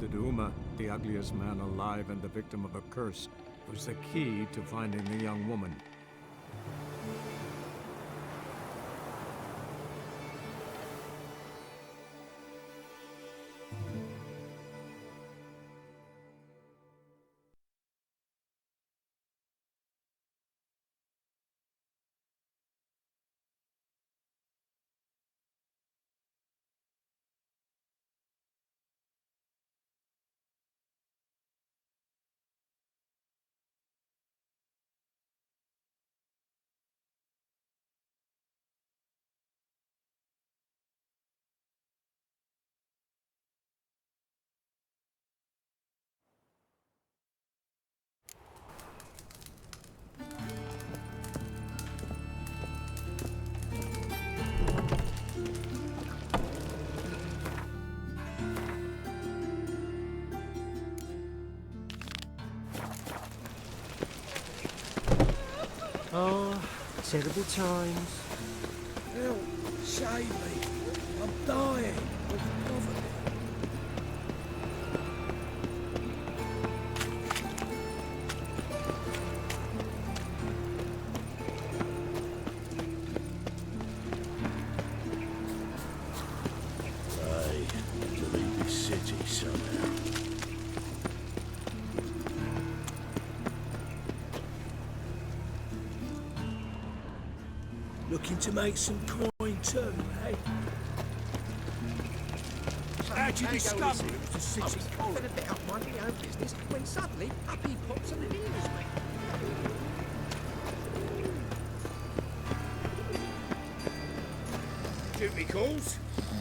that Uma, the ugliest man alive and the victim of a curse, was the key to finding the young woman. Oh, terrible times. Help! Save me! I'm dying of poverty. I to leave this city somehow. Looking to make some coin too, eh? How'd you discover it was a city coin? I was about minding my own business when suddenly up he pops and hears me. Duty calls?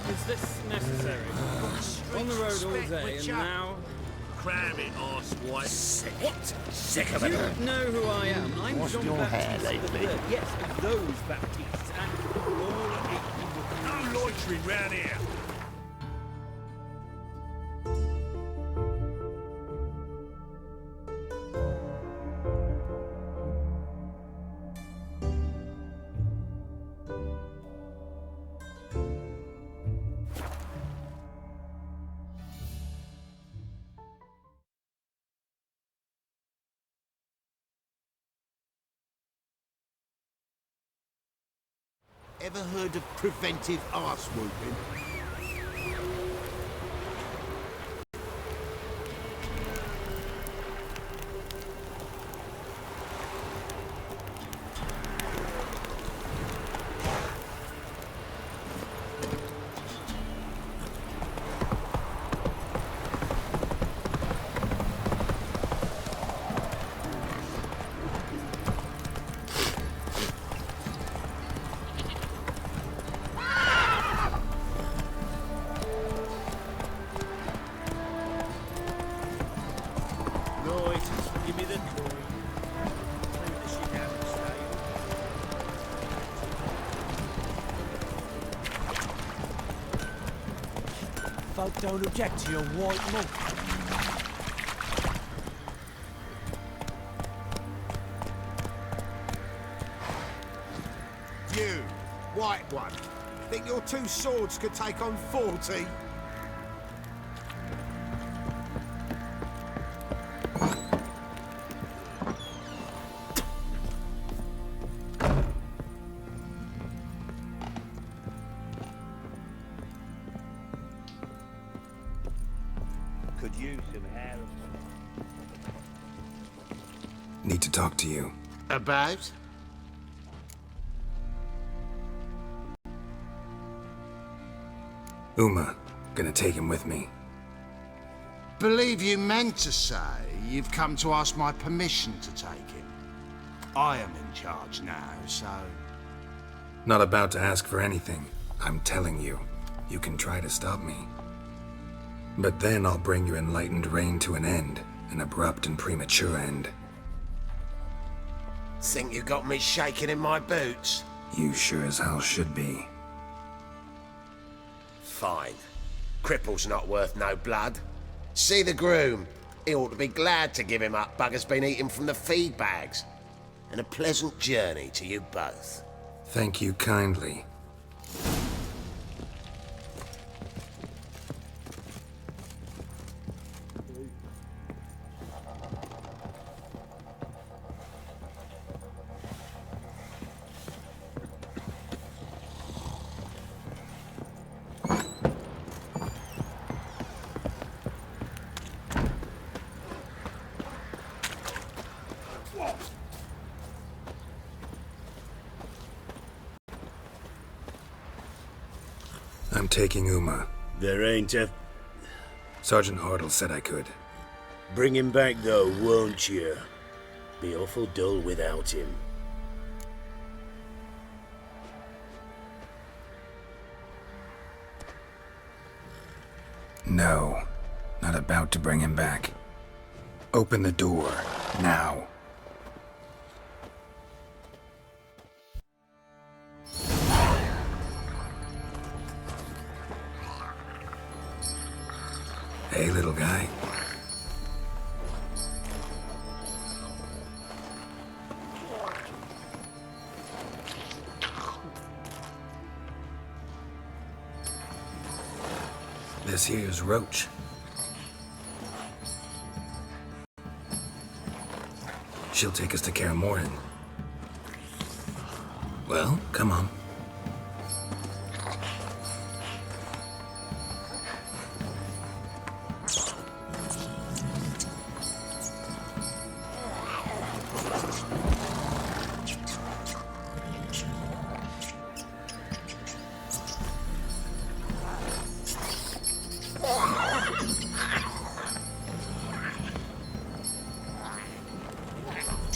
Is this necessary? On the road all day and now... Cram it, arse white. What? Sick of You it. know who I am. I'm Washed John your hair Baptiste lately? III. Yes, of those Baptistes and all 8 people. No loitering round here. Ever heard of preventive arse whooping? Give me the coin. Leave the shit out of the stable. Folk don't object to your white monk. You, white one, think your 2 swords could take on 40? Could use some hair. Need to talk to you. About? Uma, gonna take him with me. Believe you meant to say you've come to ask my permission to take him. I am in charge now, so... Not about to ask for anything. I'm telling you, you can try to stop me. But then I'll bring your enlightened reign to an end, an abrupt and premature end. Think you got me shaking in my boots? You sure as hell should be. Fine. Cripple's not worth no blood. See the groom. He ought to be glad to give him up. Bugger's been eating from the feed bags. And a pleasant journey to you both. Thank you kindly. I'm taking Uma. There ain't a... Sergeant Hartle said I could. Bring him back, though, won't you? Be awful dull without him. No, not about to bring him back. Open the door, now. Hey, little guy. This here's Roach. She'll take us to Kaer Morhen. Well, come on.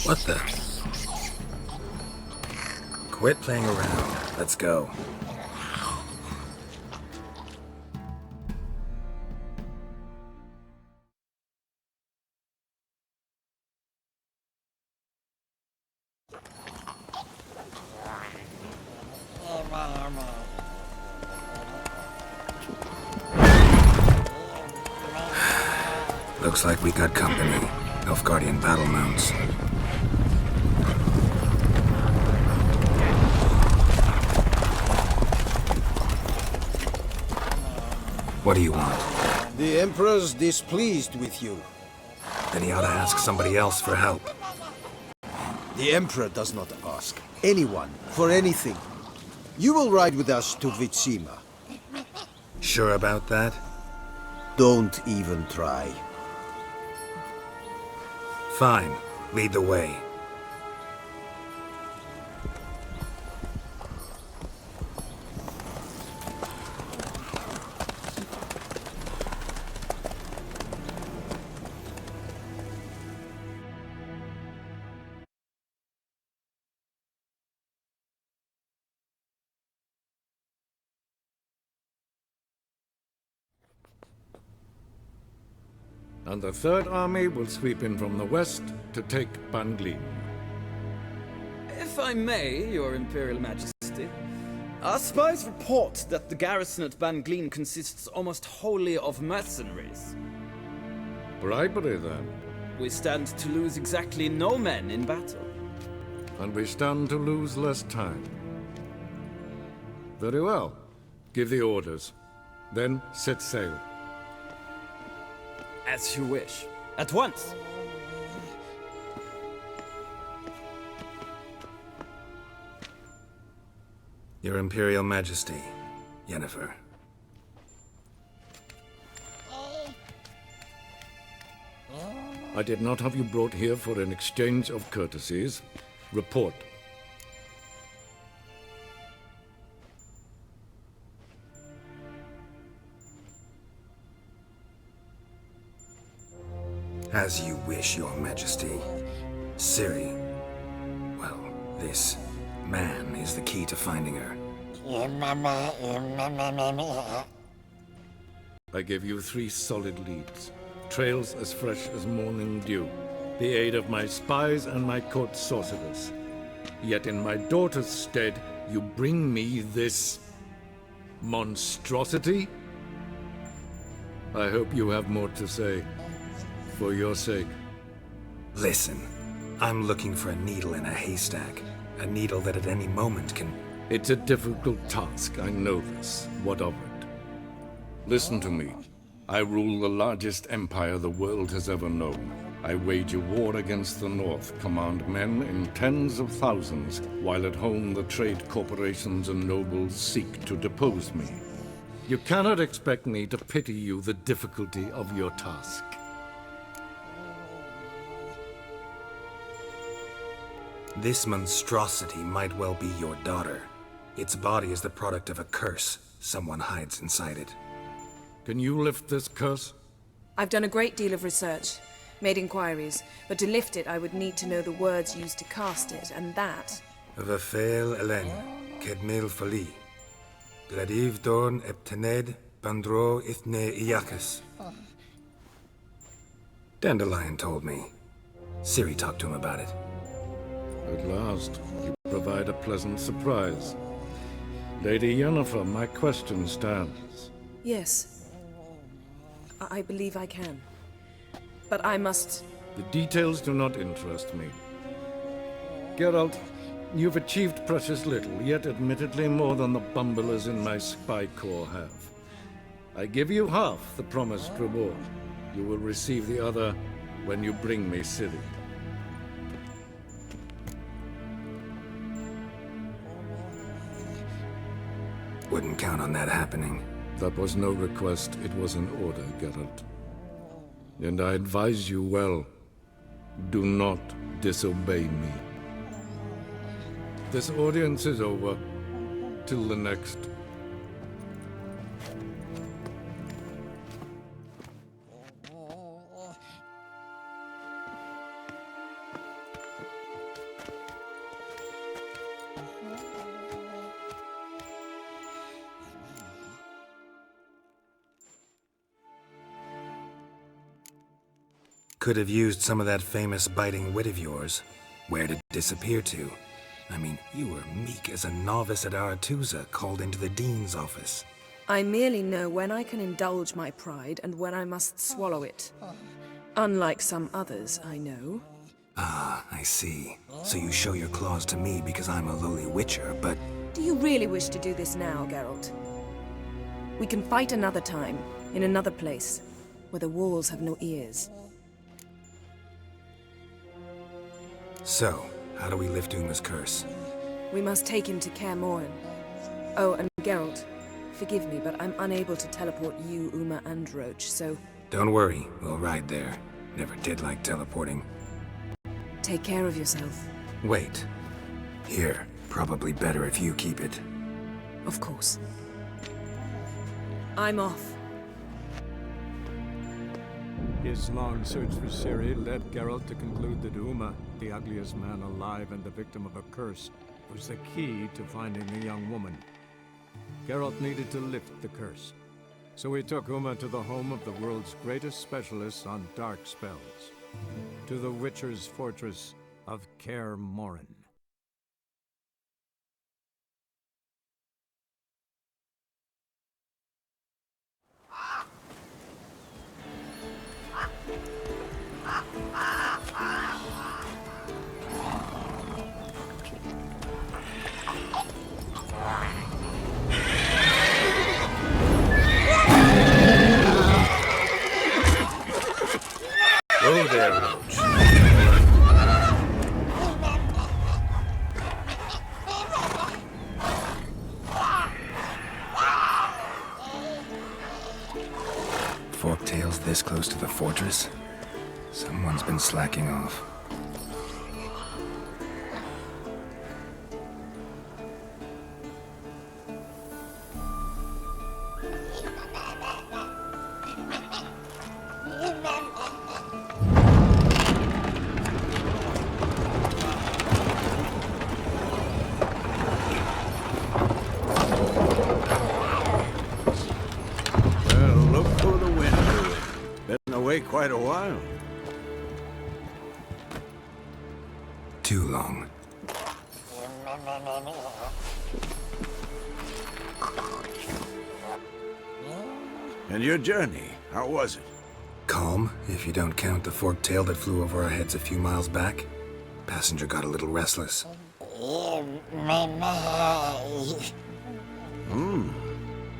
What the? Quit playing around. Let's go. Looks like we got company. Nilfgaardian battle mounts. What do you want? The Emperor's displeased with you. Then he ought to ask somebody else for help. The Emperor does not ask anyone for anything. You will ride with us to Vitsima. Sure about that? Don't even try. Fine. Lead the way. And the Third Army will sweep in from the west to take Banglin. If I may, Your Imperial Majesty, our spies report that the garrison at Banglin consists almost wholly of mercenaries. Bribery, then. We stand to lose exactly no men in battle. And we stand to lose less time. Very well. Give the orders. Then set sail. As you wish. At once! Your Imperial Majesty, Yennefer. I did not have you brought here for an exchange of courtesies. Report. As you wish, Your Majesty. Ciri. Well, this man is the key to finding her. I give you 3 solid leads. Trails as fresh as morning dew. The aid of my spies and my court sorcerers. Yet in my daughter's stead, you bring me this monstrosity? I hope you have more to say. For your sake. Listen, I'm looking for a needle in a haystack. A needle that at any moment can... It's a difficult task, I know this. What of it? Listen to me. I rule the largest empire the world has ever known. I wage a war against the North, command men in tens of thousands, while at home the trade corporations and nobles seek to depose me. You cannot expect me to pity you the difficulty of your task. This monstrosity might well be your daughter. Its body is the product of a curse. Someone hides inside it. Can you lift this curse? I've done a great deal of research, made inquiries, but to lift it I would need to know the words used to cast it, and that... Vafel Elen, Kedmil Fali. Gladiv Dorn Eptened, Bandro Ithne Iacus. Dandelion told me. Ciri talked to him about it. At last, you provide a pleasant surprise. Lady Yennefer, my question stands. Yes. I believe I can. But I must... The details do not interest me. Geralt, you've achieved precious little, yet admittedly more than the bumblers in my spy corps have. I give you half the promised reward. You will receive the other when you bring me Ciri. Wouldn't count on that happening. That was no request, it was an order, Geralt. And I advise you well, do not disobey me. This audience is over. Till the next. Could have used some of that famous biting wit of yours. Where'd it disappear to? I mean, you were meek as a novice at Aretusa, called into the Dean's office. I merely know when I can indulge my pride and when I must swallow it. Unlike some others, I know. Ah, I see. So you show your claws to me because I'm a lowly witcher, but... Do you really wish to do this now, Geralt? We can fight another time, in another place, where the walls have no ears. So, how do we lift Uma's curse? We must take him to Kaer Morhen. Oh, and Geralt, forgive me, but I'm unable to teleport you, Uma, and Roach, so... Don't worry, we'll ride there. Never did like teleporting. Take care of yourself. Wait. Here, probably better if you keep it. Of course. I'm off. His long search for Ciri led Geralt to conclude that Uma, the ugliest man alive and the victim of a curse, was the key to finding the young woman. Geralt needed to lift the curse, so he took Uma to the home of the world's greatest specialists on dark spells, to the Witcher's fortress of Kaer Morhen. Oh there, Roach. Forktails this close to the fortress? Someone's been slacking off. Quite a while. Too long. And your journey, how was it? Calm, if you don't count the forktail that flew over our heads a few miles back. Passenger got a little restless.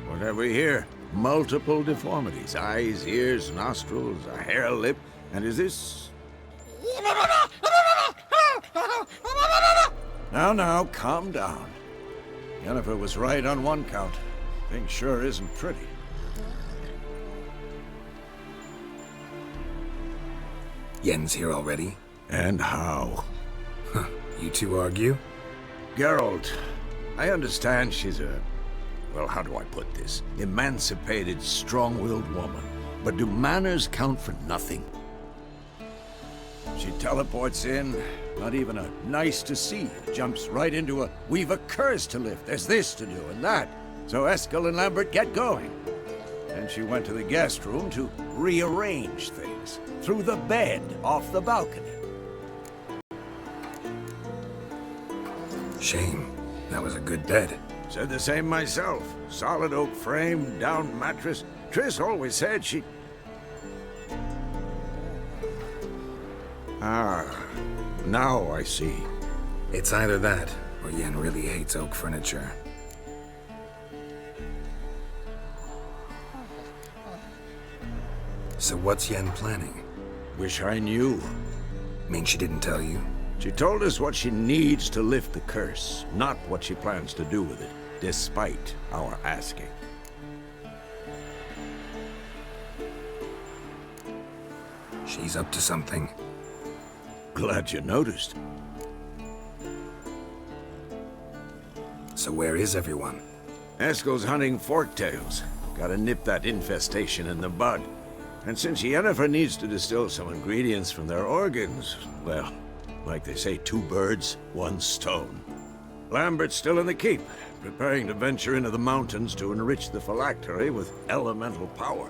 What have we here? Multiple deformities. Eyes, ears, nostrils, a hair lip. And is this... Now, calm down. Yennefer was right on one count. Thing sure isn't pretty. Yen's here already? And how? Huh, you two argue? Geralt, I understand she's a... well, how do I put this? Emancipated, strong-willed woman. But do manners count for nothing? She teleports in, not even a nice to see. Jumps right into a, we've a curse to lift, there's this to do and that. So Eskel and Lambert get going. And she went to the guest room to rearrange things. Through the bed, off the balcony. Shame. That was a good bed. Said the same myself. Solid oak frame, down mattress. Triss always said she... Ah, now I see. It's either that, or Yen really hates oak furniture. So what's Yen planning? Wish I knew. Mean she didn't tell you? She told us what she needs to lift the curse, not what she plans to do with it, despite our asking. She's up to something. Glad you noticed. So where is everyone? Eskel's hunting forktails. Gotta nip that infestation in the bud. And since Yennefer needs to distill some ingredients from their organs, well, like they say, 2 birds, 1 stone. Lambert's still in the keep, preparing to venture into the mountains to enrich the phylactery with elemental power.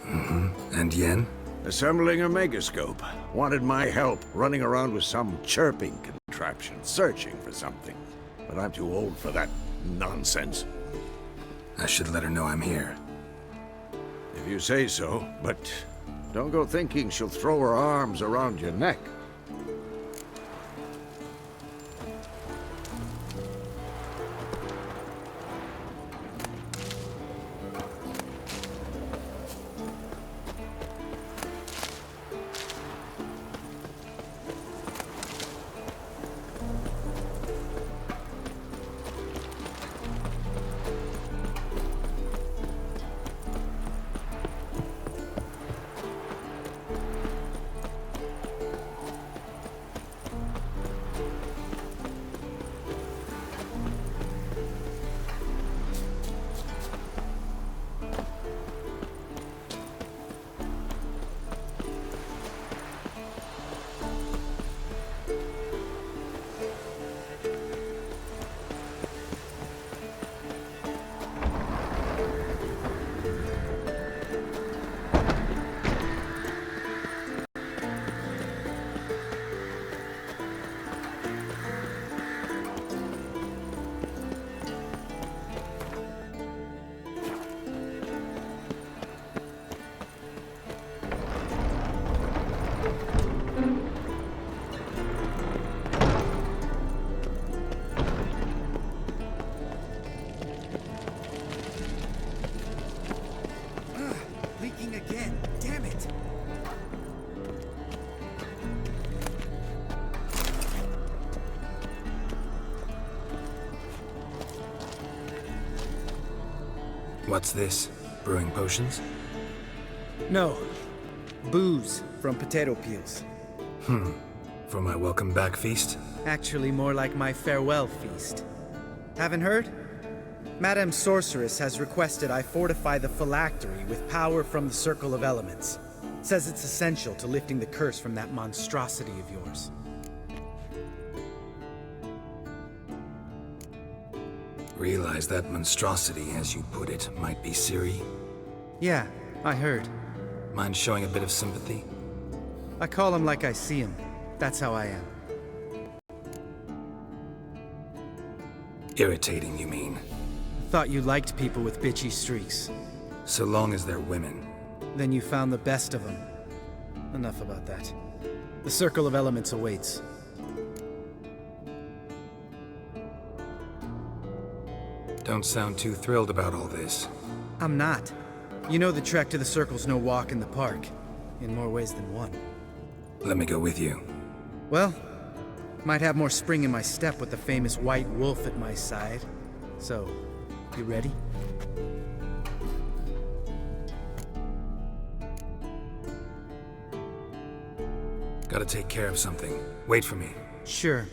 And Yen? Assembling a megascope. Wanted my help running around with some chirping contraption, searching for something. But I'm too old for that nonsense. I should let her know I'm here. If you say so, but don't go thinking she'll throw her arms around your neck. Leaking again. Damn it. What's this? Brewing potions? No. Booze from potato peels. For my welcome back feast? Actually, more like my farewell feast. Haven't heard? Madame Sorceress has requested I fortify the phylactery with power from the Circle of Elements. Says it's essential to lifting the curse from that monstrosity of yours. Realize that monstrosity, as you put it, might be Ciri? Yeah, I heard. Mind showing a bit of sympathy? I call him like I see him. That's how I am. Irritating, you mean? Thought you liked people with bitchy streaks. So long as they're women. Then you found the best of them. Enough about that. The Circle of Elements awaits. Don't sound too thrilled about all this. I'm not. You know the trek to the Circle's no walk in the park. In more ways than one. Let me go with you. Well, might have more spring in my step with the famous White Wolf at my side. So, you ready? Gotta take care of something. Wait for me. Sure.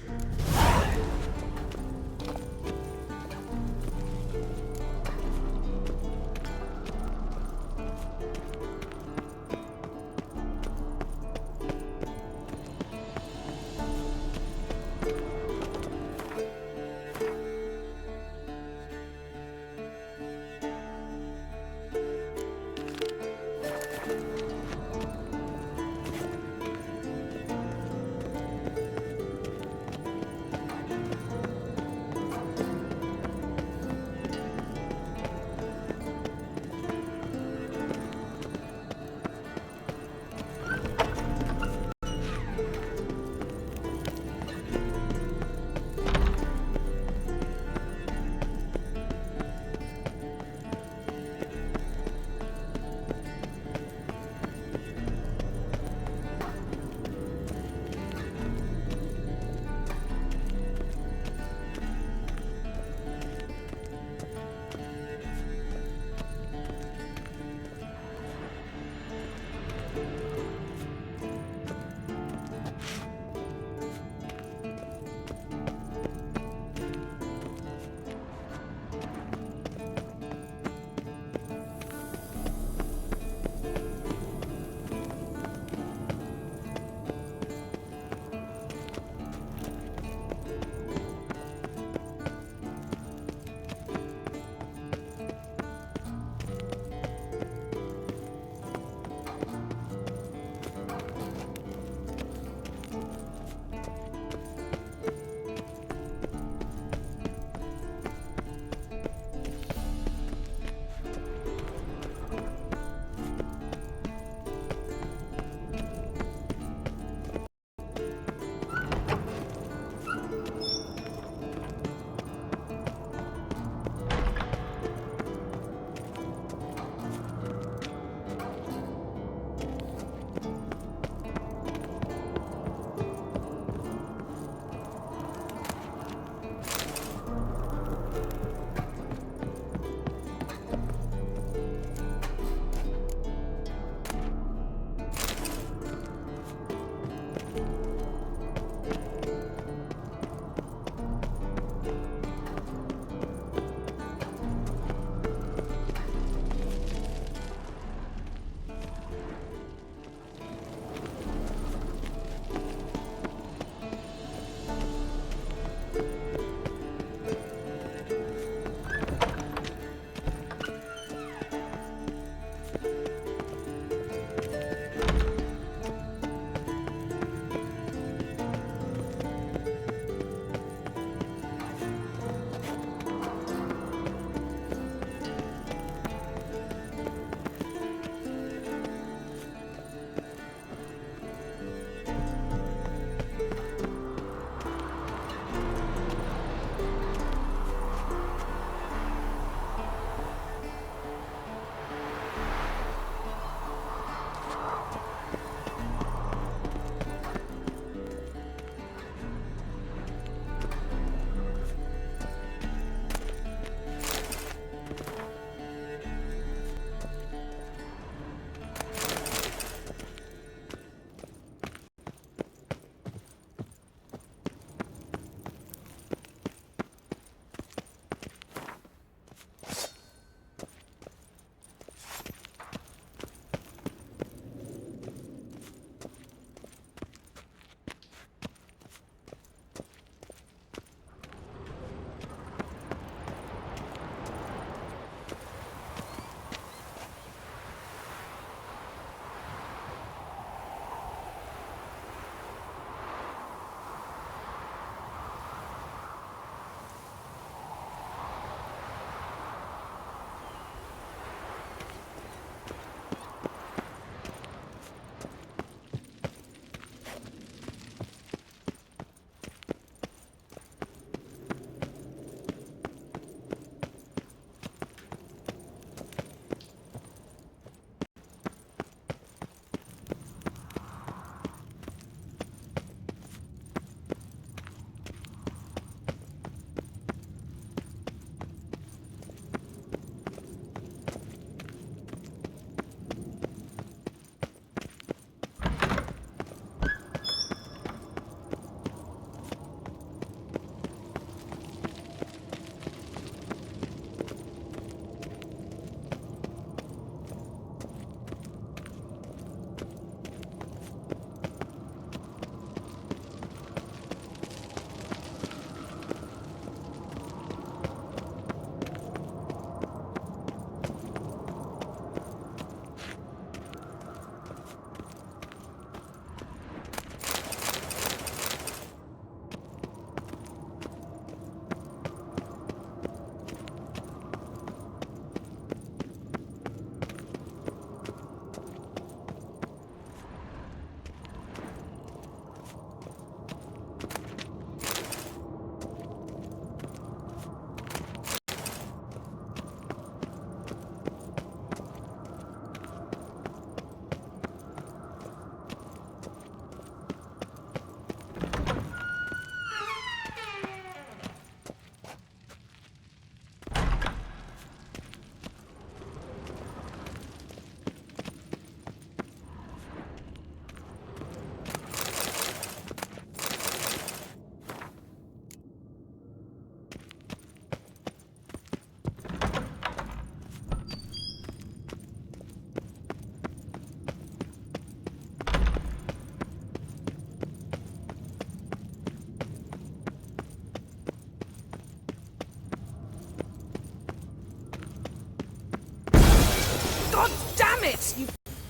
God damn it, you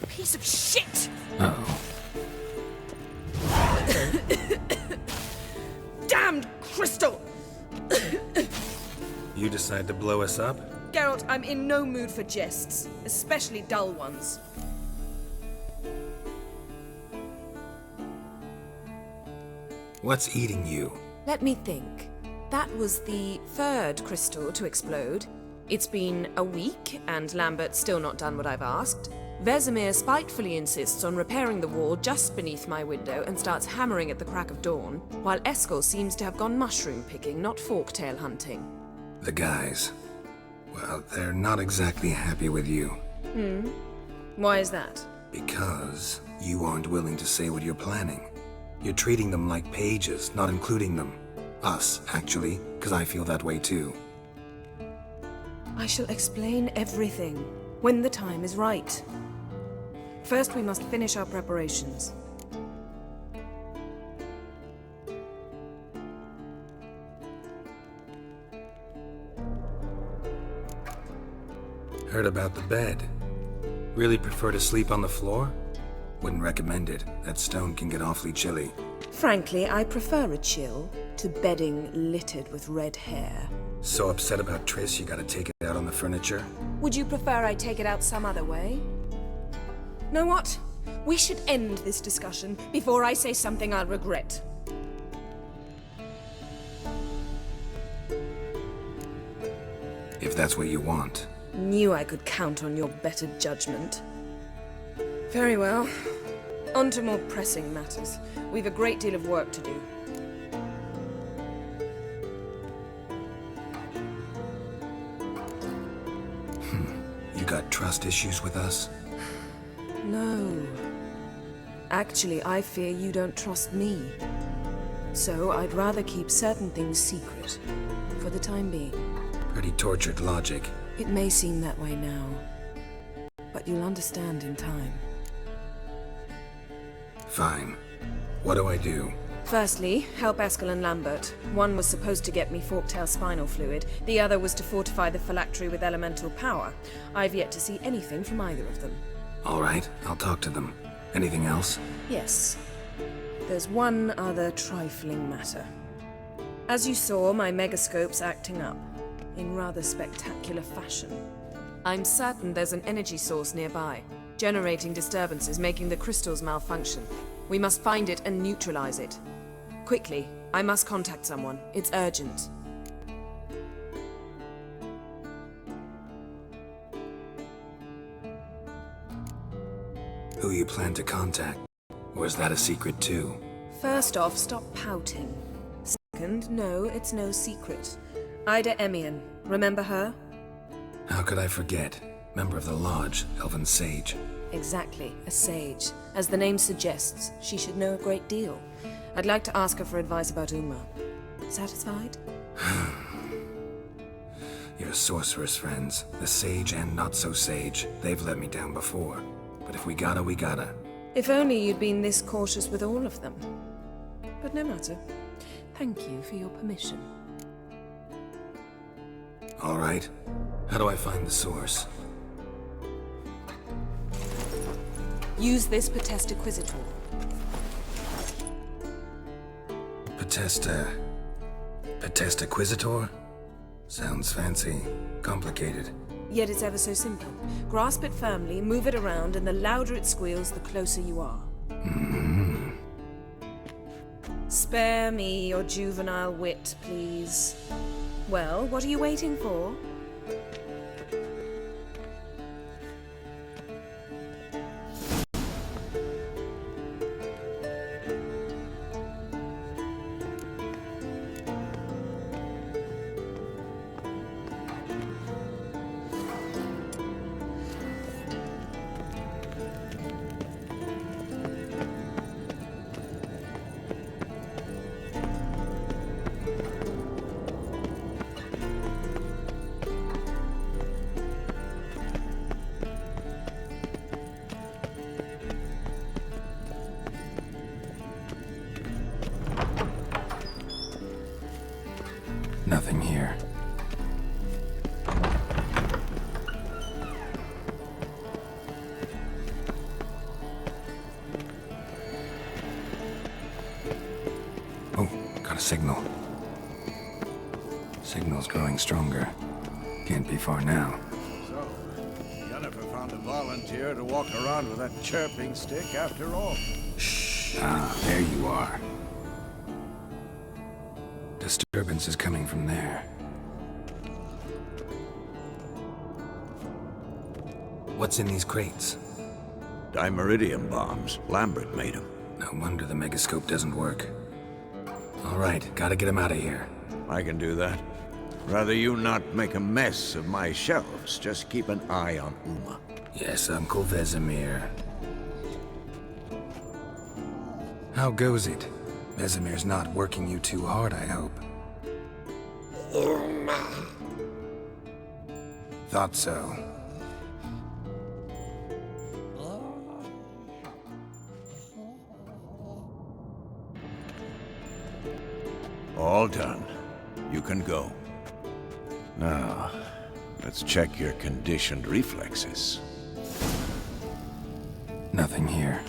piece of shit! Uh-oh. Damned crystal! You decide to blow us up? Geralt, I'm in no mood for jests, especially dull ones. What's eating you? Let me think. That was the third crystal to explode. It's been a week, and Lambert's still not done what I've asked. Vesemir spitefully insists on repairing the wall just beneath my window and starts hammering at the crack of dawn, while Eskel seems to have gone mushroom picking, not forktail hunting. The guys. Well, they're not exactly happy with you. Why is that? Because you aren't willing to say what you're planning. You're treating them like pages, not including them. Us, actually, because I feel that way too. I shall explain everything when the time is right. First, we must finish our preparations. Heard about the bed. Really prefer to sleep on the floor? Wouldn't recommend it. That stone can get awfully chilly. Frankly, I prefer a chill to bedding littered with red hair. So upset about Triss you gotta take it out on the furniture? Would you prefer I take it out some other way? Know what? We should end this discussion before I say something I'll regret. If that's what you want. Knew I could count on your better judgment. Very well. On to more pressing matters. We've a great deal of work to do. You got trust issues with us? No. Actually, I fear you don't trust me. So I'd rather keep certain things secret. For the time being. Pretty tortured logic. It may seem that way now. But you'll understand in time. Fine. What do I do? Firstly, help Eskel and Lambert. One was supposed to get me forktail spinal fluid, the other was to fortify the phylactery with elemental power. I've yet to see anything from either of them. All right, I'll talk to them. Anything else? Yes. There's one other trifling matter. As you saw, my megascope's acting up, in rather spectacular fashion. I'm certain there's an energy source nearby, generating disturbances, making the crystals malfunction. We must find it and neutralize it. Quickly, I must contact someone. It's urgent. Who you plan to contact? Or is that a secret too? First off, stop pouting. Second, no, it's no secret. Ida Emian, remember her? How could I forget? Member of the Lodge, Elven Sage. Exactly, a sage. As the name suggests, she should know a great deal. I'd like to ask her for advice about Uma. Satisfied? Your sorceress friends, the sage and not-so-sage, they've let me down before. But if we gotta, we gotta. If only you'd been this cautious with all of them. But no matter. Thank you for your permission. All right. How do I find the source? Use this Potestaquisitor. Potestaquisitor? Sounds fancy. Complicated. Yet it's ever so simple. Grasp it firmly, move it around, and the louder it squeals, the closer you are. Spare me your juvenile wit, please. Well, what are you waiting for? signal. Signal's growing stronger. Can't be far now. So, Yennefer found a volunteer to walk around with that chirping stick after all. Shh. Ah, there you are. Disturbance is coming from there. What's in these crates? Dimeridium bombs. Lambert made them. No wonder the megascope doesn't work. All right, gotta get him out of here. I can do that. Rather you not make a mess of my shelves. Just keep an eye on Uma. Yes, Uncle Vesemir. How goes it? Vesemir's not working you too hard, I hope. Uma. Thought so. All done. You can go. Now, let's check your conditioned reflexes. Nothing here.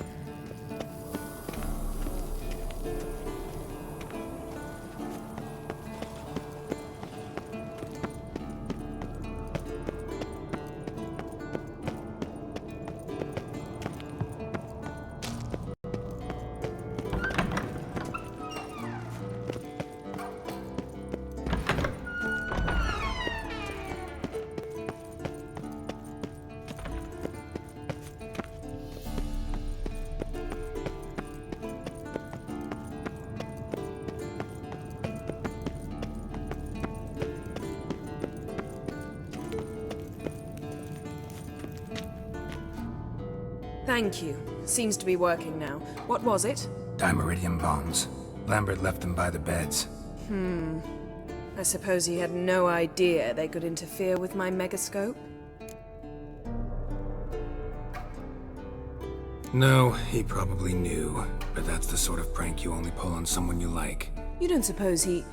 Thank you. Seems to be working now. What was it? Dimeridium bombs. Lambert left them by the beds. I suppose he had no idea they could interfere with my megascope? No, he probably knew. But that's the sort of prank you only pull on someone you like. You don't suppose he...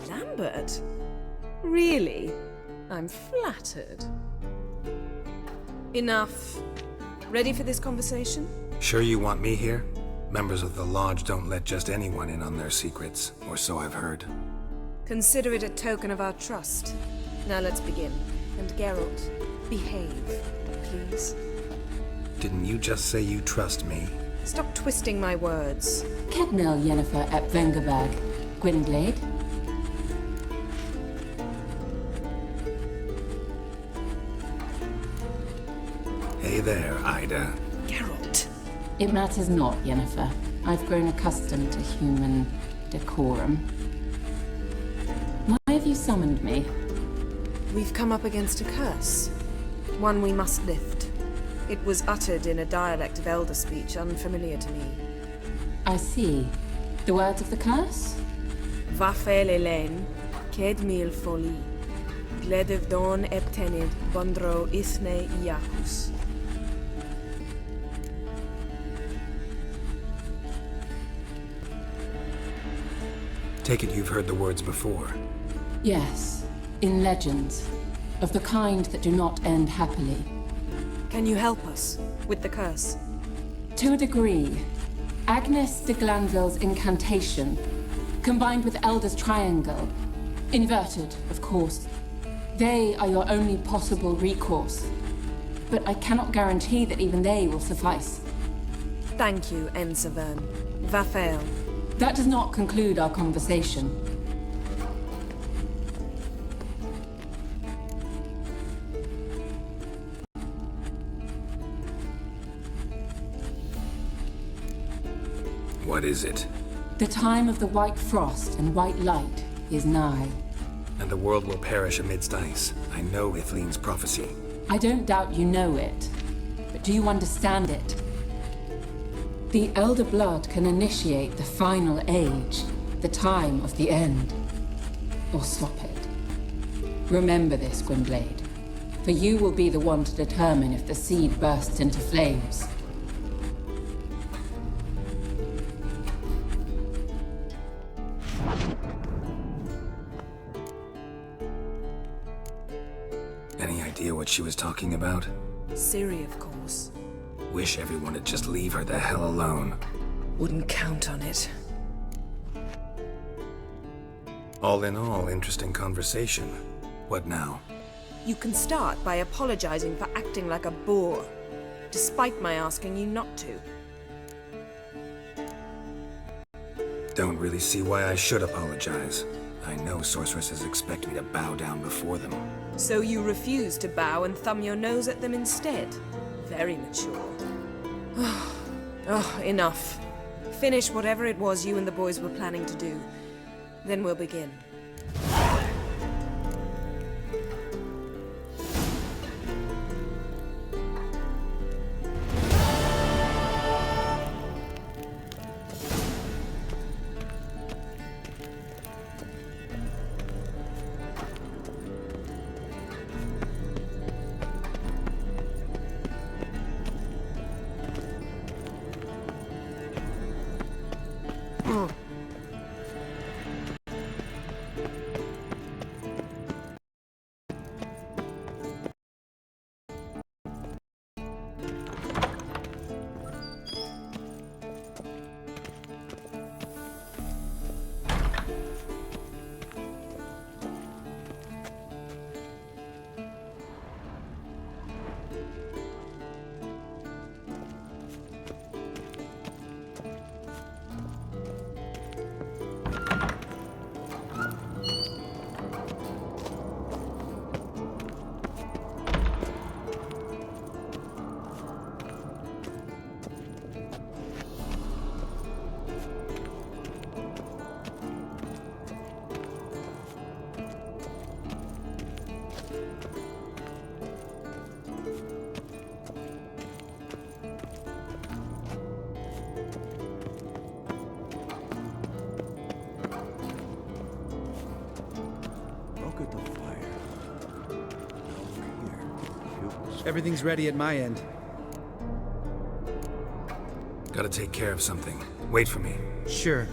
Lambert? Really? I'm flattered. Enough. Ready for this conversation? Sure you want me here? Members of the Lodge don't let just anyone in on their secrets, or so I've heard. Consider it a token of our trust. Now let's begin. And Geralt, behave, please. Didn't you just say you trust me? Stop twisting my words. Kednel Yennefer at Vengerberg. Gwynblade. Hey there, Ida. Geralt. It matters not, Yennefer. I've grown accustomed to human decorum. Why have you summoned me? We've come up against a curse. One we must lift. It was uttered in a dialect of Elder speech unfamiliar to me. I see. The words of the curse? Vafel Elaine, Ked mil foli, Gledev don eptenid, Bondro ithne iacus. Take it you've heard the words before. Yes. In legends. Of the kind that do not end happily. Can you help us with the curse? To a degree. Agnes de Glanville's incantation, combined with Elder's triangle, inverted, of course. They are your only possible recourse. But I cannot guarantee that even they will suffice. Thank you, Ensavern. Vafel. That does not conclude our conversation. What is it? The time of the white frost and white light is nigh. And the world will perish amidst ice. I know Ithleen's prophecy. I don't doubt you know it. But do you understand it? The Elder Blood can initiate the final age, the time of the end. Or stop it. Remember this, Gwynblade. For you will be the one to determine if the seed bursts into flames. Any idea what she was talking about? Ciri, of course. Wish everyone would just leave her the hell alone. Wouldn't count on it. All in all, interesting conversation. What now? You can start by apologizing for acting like a boor, despite my asking you not to. Don't really see why I should apologize. I know sorceresses expect me to bow down before them. So you refuse to bow and thumb your nose at them instead? Very mature. Oh, enough. Finish whatever it was you and the boys were planning to do. Then we'll begin. Everything's ready at my end. Gotta take care of something. Wait for me. Sure.